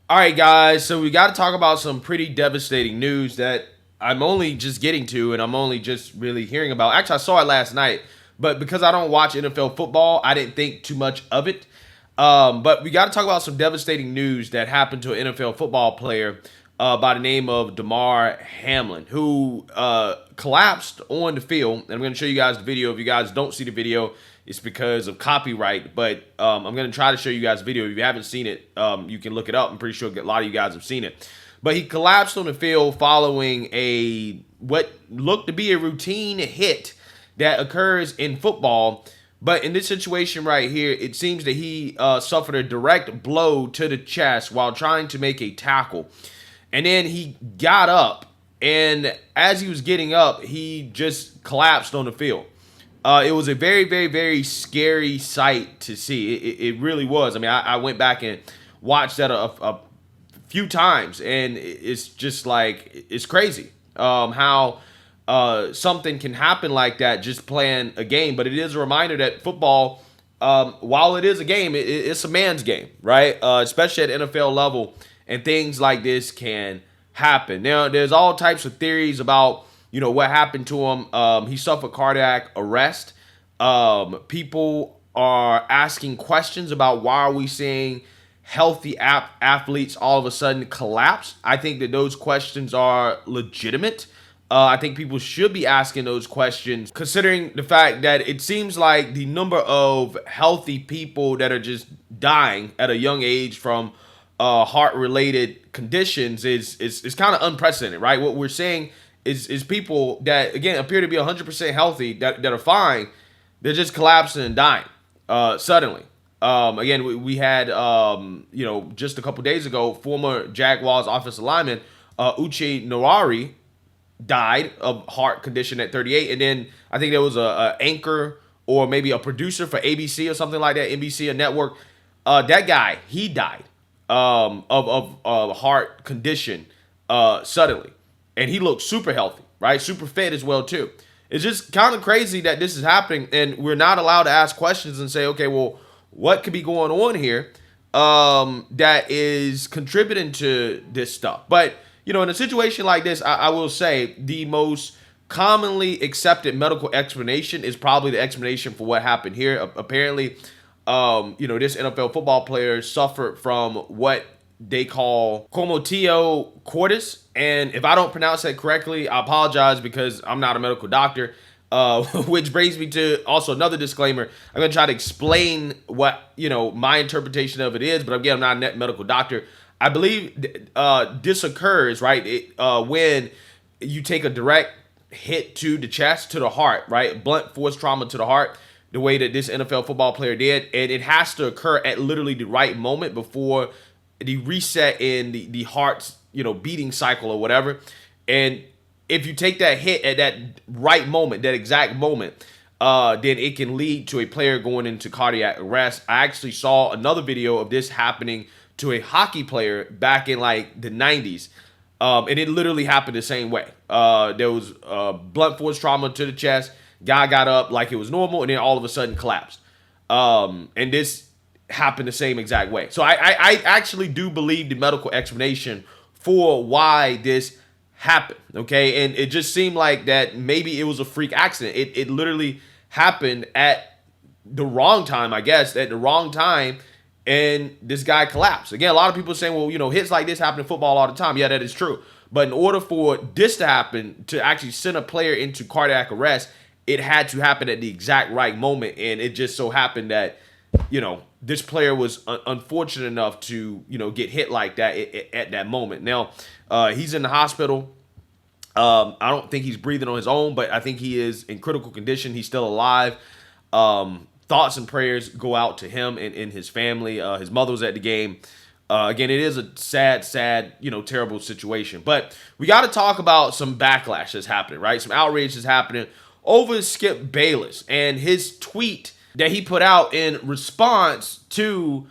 All right, guys. So we got to talk about some pretty devastating news that I'm only just getting to, and I'm only just really hearing about. Actually, I saw it last night, but because I don't watch NFL football, I didn't think too much of it. But we got to talk about some devastating news that happened to an NFL football player by the name of Damar Hamlin, who collapsed on the field. And I'm going to show you guys the video. If you guys don't see the video, it's because of copyright. But I'm going to try to show you guys the video. If you haven't seen it, you can look it up. I'm pretty sure a lot of you guys have seen it. But he collapsed on the field following what looked to be a routine hit that occurs in football. But in this situation right here, it seems that he suffered a direct blow to the chest while trying to make a tackle. And then he got up, and as he was getting up, he just collapsed on the field. It was a very, very, very scary sight to see. It really was. I mean, I went back and watched that a few times, and it's just like, it's crazy how something can happen like that just playing a game. But it is a reminder that football, while it is a game, it's a man's game, right? Especially at NFL level, and things like this can happen. Now, there's all types of theories about what happened to him. He suffered cardiac arrest. People are asking questions about why are we seeing healthy athletes all of a sudden collapse. I think that those questions are legitimate. I think people should be asking those questions, considering the fact that it seems like the number of healthy people that are just dying at a young age from heart-related conditions is kind of unprecedented, right? What we're saying is people that, again, appear to be 100% healthy, that are fine, they're just collapsing and dying suddenly. Again, we had, just a couple days ago, former Jaguars offensive lineman Uche Nowari died of heart condition at 38. And then I think there was a anchor or maybe a producer for ABC or something like that, NBC, a network. That guy, he died of heart condition suddenly. And he looked super healthy, right? Super fit as well, too. It's just kind of crazy that this is happening, and we're not allowed to ask questions and say, okay, well, what could be going on here that is contributing to this stuff? But, in a situation like this, I will say the most commonly accepted medical explanation is probably the explanation for what happened here. Apparently, this NFL football player suffered from what they call commotio cordis. And if I don't pronounce that correctly, I apologize because I'm not a medical doctor. Which brings me to also another disclaimer. I'm going to try to explain what, my interpretation of it is. But again, I'm not a medical doctor. I believe this occurs, right, when you take a direct hit to the chest, to the heart, right? Blunt force trauma to the heart, the way that this NFL football player did. And it has to occur at literally the right moment before the reset in the heart's, beating cycle or whatever. And if you take that hit at that right moment, that exact moment, then it can lead to a player going into cardiac arrest. I actually saw another video of this happening to a hockey player back in like the 90s. And it literally happened the same way. There was blunt force trauma to the chest. Guy got up like it was normal, and then all of a sudden collapsed. And this happened the same exact way. So I actually do believe the medical explanation for why this happened, okay? And it just seemed like that maybe it was a freak accident. It literally happened at the wrong time, I guess, at the wrong time, and this guy collapsed. Again, a lot of people are saying, well, hits like this happen in football all the time. Yeah, that is true. But in order for this to happen, to actually send a player into cardiac arrest, it had to happen at the exact right moment. And it just so happened that, this player was unfortunate enough to, get hit like that at that moment. Now, he's in the hospital. I don't think he's breathing on his own, but I think he is in critical condition. He's still alive. Thoughts and prayers go out to him and his family. His mother was at the game. Again, it is a sad, terrible situation. But we got to talk about some backlash that's happening, right? Some outrage that's happening over Skip Bayless and his tweet that he put out in response to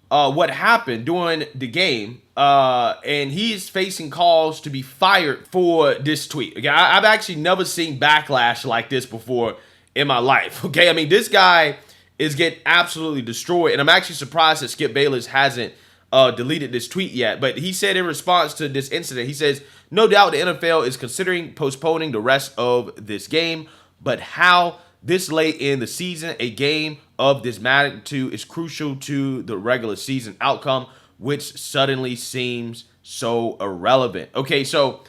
what happened during the game. And he's facing calls to be fired for this tweet. Again, I've actually never seen backlash like this before in my life. Okay, I mean, this guy is getting absolutely destroyed, and I'm actually surprised that Skip Bayless hasn't deleted this tweet yet, but he said in response to this incident, he says, "No doubt the NFL is considering postponing the rest of this game, but how this late in the season, a game of this magnitude is crucial to the regular season outcome, which suddenly seems so irrelevant." Okay, so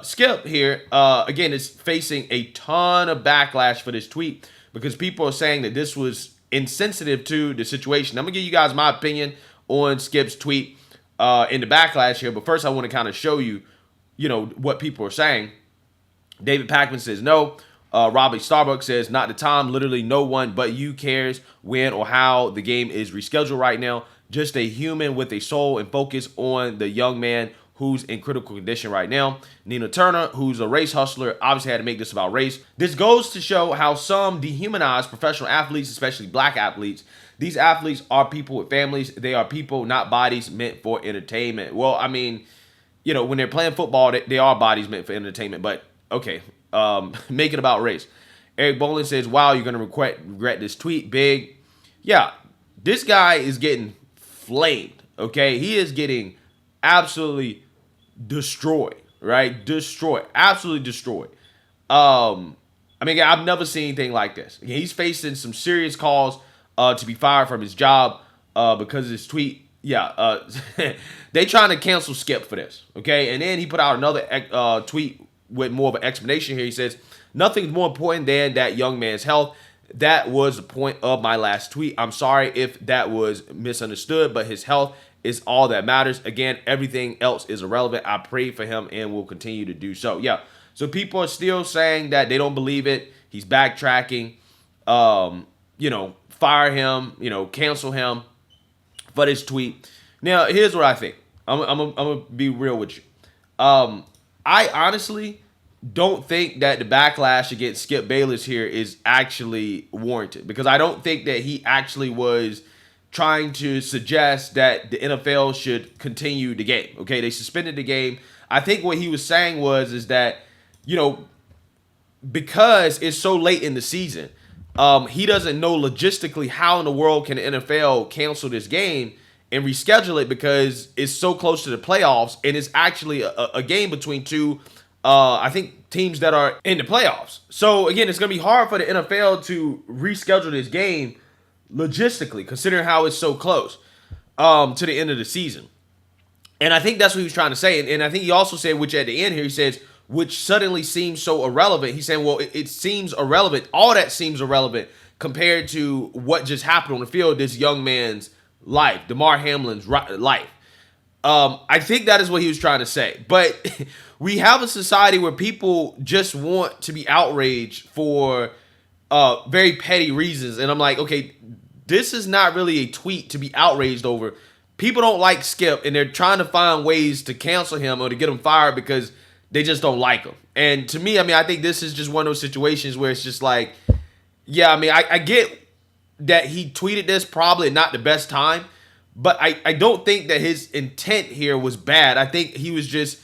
Skip here, again, is facing a ton of backlash for this tweet because people are saying that this was insensitive to the situation. I'm going to give you guys my opinion on Skip's tweet in the backlash here, but first I want to kind of show you, what people are saying. David Packman says no. Robbie Starbuck says, "Not the time. Literally no one but you cares when or how the game is rescheduled right now. Just a human with a soul and focus on the young man who's in critical condition right now." Nina Turner, who's a race hustler, obviously had to make this about race. This goes to show how some dehumanize professional athletes, especially black athletes. These athletes are people with families. They are people, not bodies meant for entertainment. Well, I mean, when they're playing football, they are bodies meant for entertainment. But, okay, make it about race. Eric Bolin says, "Wow, you're going to regret this tweet. Big." Yeah, this guy is getting flamed, okay? He is getting absolutely destroyed, right? Destroyed. Absolutely destroyed. I've never seen anything like this. He's facing some serious calls to be fired from his job because of this tweet. Yeah, they trying to cancel Skip for this, okay? And then he put out another tweet with more of an explanation here. He says, "Nothing's more important than that young man's health. That was the point of my last tweet. I'm sorry if that was misunderstood, but his health is all that matters. Again, everything else is irrelevant. I pray for him and will continue to do so." Yeah, so people are still saying that they don't believe it. He's backtracking. Fire him, cancel him for this tweet. Now, here's what I think. I'm gonna be real with you. I honestly don't think that the backlash against Skip Bayless here is actually warranted, because I don't think that he actually was trying to suggest that the NFL should continue the game. Okay, they suspended the game. I think what he was saying is that, because it's so late in the season, he doesn't know logistically how in the world can the NFL cancel this game and reschedule it, because it's so close to the playoffs, and it's actually a game between two, I think, teams that are in the playoffs. So, again, it's going to be hard for the NFL to reschedule this game logistically, considering how it's so close to the end of the season. And I think that's what he was trying to say. And I think he also said, which at the end here, he says, "which suddenly seems so irrelevant." He's saying, well, it seems irrelevant. All that seems irrelevant compared to what just happened on the field, this young man's life, Damar Hamlin's life. I think that is what he was trying to say. But we have a society where people just want to be outraged for very petty reasons. And I'm like, okay, this is not really a tweet to be outraged over. People don't like Skip, and they're trying to find ways to cancel him or to get him fired because they just don't like him. And to me, I think this is just one of those situations where it's just like, yeah, I get that he tweeted this probably not the best time, but I don't think that his intent here was bad. I think he was just,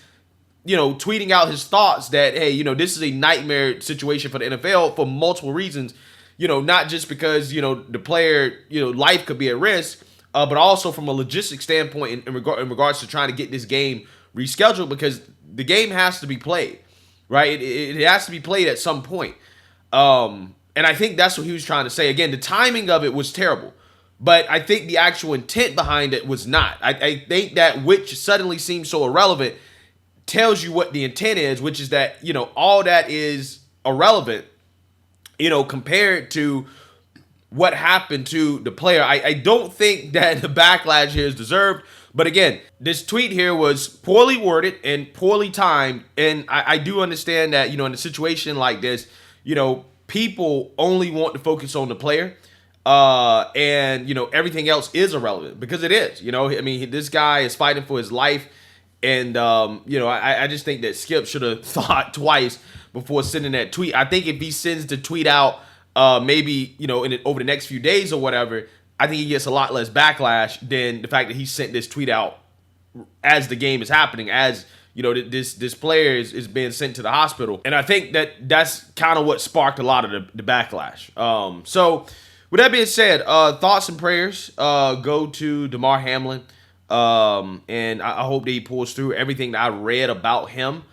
tweeting out his thoughts that, hey, this is a nightmare situation for the NFL for multiple reasons, not just because, the player, life could be at risk, but also from a logistics standpoint in regards to trying to get this game rescheduled, because the game has to be played, right? It has to be played at some point. And I think that's what he was trying to say. Again, the timing of it was terrible, but I think the actual intent behind it was not. I think that which suddenly seems so irrelevant tells you what the intent is, which is that, all that is irrelevant, compared to what happened to the player. I don't think that the backlash here is deserved. But again, this tweet here was poorly worded and poorly timed. And I do understand that, in a situation like this, people only want to focus on the player. And, everything else is irrelevant, because it is. This guy is fighting for his life. And, I just think that Skip should have thought twice before sending that tweet. I think if he sends the tweet out, maybe, over the next few days or whatever, I think he gets a lot less backlash than the fact that he sent this tweet out as the game is happening, as, this player is being sent to the hospital. And I think that that's kind of what sparked a lot of the backlash. So with that being said, thoughts and prayers go to Damar Hamlin. And I hope that he pulls through. Everything that I read about him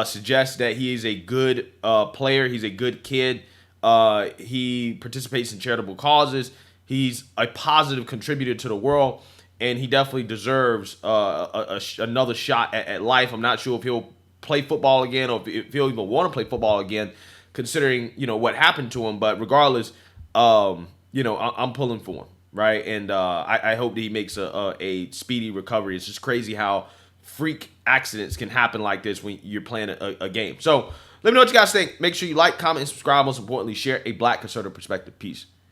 suggests that he is a good player. He's a good kid. He participates in charitable causes. He's a positive contributor to the world, and he definitely deserves another shot at life. I'm not sure if he'll play football again or if he'll even want to play football again, considering what happened to him. But regardless, I'm pulling for him, right? And I hope that he makes a speedy recovery. It's just crazy how freak accidents can happen like this when you're playing a game. So let me know what you guys think. Make sure you like, comment, and subscribe. Most importantly, share a Black conservative perspective. Peace.